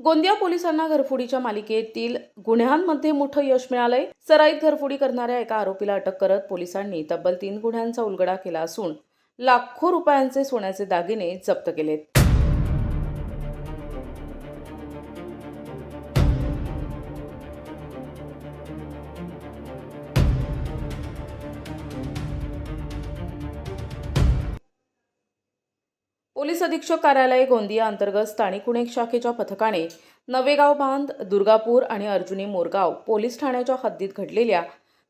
गोंदिया पोलिसांना घरफोडीच्या मालिकेतील गुन्ह्यांमध्ये मोठं यश मिळालंय। सराईत घरफोडी करणाऱ्या एका आरोपीला अटक करत पोलिसांनी तब्बल 3 गुन्ह्यांचा उलगडा केला असून लाखो रुपयांचे सोन्याचे दागिने जप्त केलेत। पोलीस अधीक्षक कार्यालय गोंदिया अंतर्गत स्थानिक गुन्हे शाखेच्या पथकाने नवेगाव बांध, दुर्गापूर आणि अर्जुनी मोरगाव पोलीस ठाण्याच्या हद्दीत घडलेल्या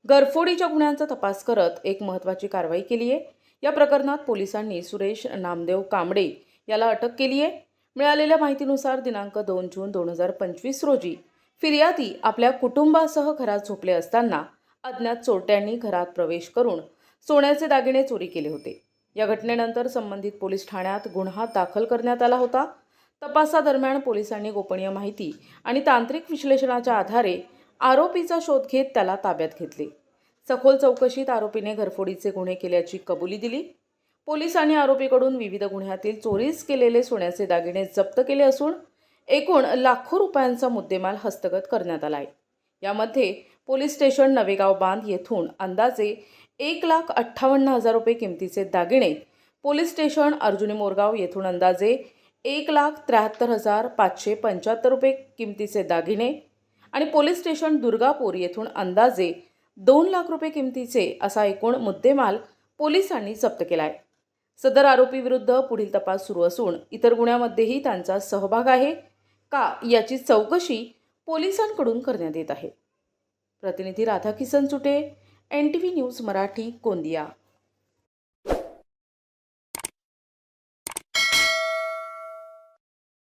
घरफोडीच्या गुन्ह्यांचा तपास करत एक महत्त्वाची कारवाई केली आहे। या प्रकरणात पोलिसांनी सुरेश नामदेव कांबळे याला अटक केली आहे। मिळालेल्या माहितीनुसार दिनांक 2 जून 2025 रोजी फिर्यादी आपल्या कुटुंबासह घरात झोपले असताना अज्ञात चोरट्यांनी घरात प्रवेश करून सोन्याचे दागिने चोरी केले होते। या घटनेनंतर संबंधित पोलीस ठाण्यात गुन्हा दाखल करण्यात आला होता। तपासादरम्यान पोलिसांनी गोपनीय माहिती आणि तांत्रिक विश्लेषणाच्या आधारे आरोपीचा शोध घेत त्याला ताब्यात घेतले। सखोल चौकशीत आरोपीने घरफोडीचे गुन्हे केल्याची कबुली दिली। पोलिसांनी आरोपीकडून विविध गुन्ह्यातील चोरीस केलेले सोन्याचे दागिने जप्त केले असून एकूण लाखो रुपयांचा मुद्देमाल हस्तगत करण्यात आला आहे। यामध्ये पोलीस स्टेशन नवेगाव बांध येथून अंदाजे 1,58,000 रुपये किमतीचे दागिने, पोलीस स्टेशन अर्जुनी मोरगाव येथून अंदाजे 1,73,575 रुपये किमतीचे दागिने आणि पोलीस स्टेशन दुर्गापूर येथून अंदाजे 2 लाख रुपये किमतीचे असा एकूण मुद्देमाल पोलिसांनी जप्त केला आहे। सदर आरोपी विरुद्ध पुढील तपास सुरू असून इतर गुन्ह्यामध्येही त्यांचा सहभाग आहे का याची चौकशी पोलिसांकडून करण्यात येत आहे। प्रतिनिधी राधाकिसन चुटे, NTV न्यूज मराठी, गोंदिया।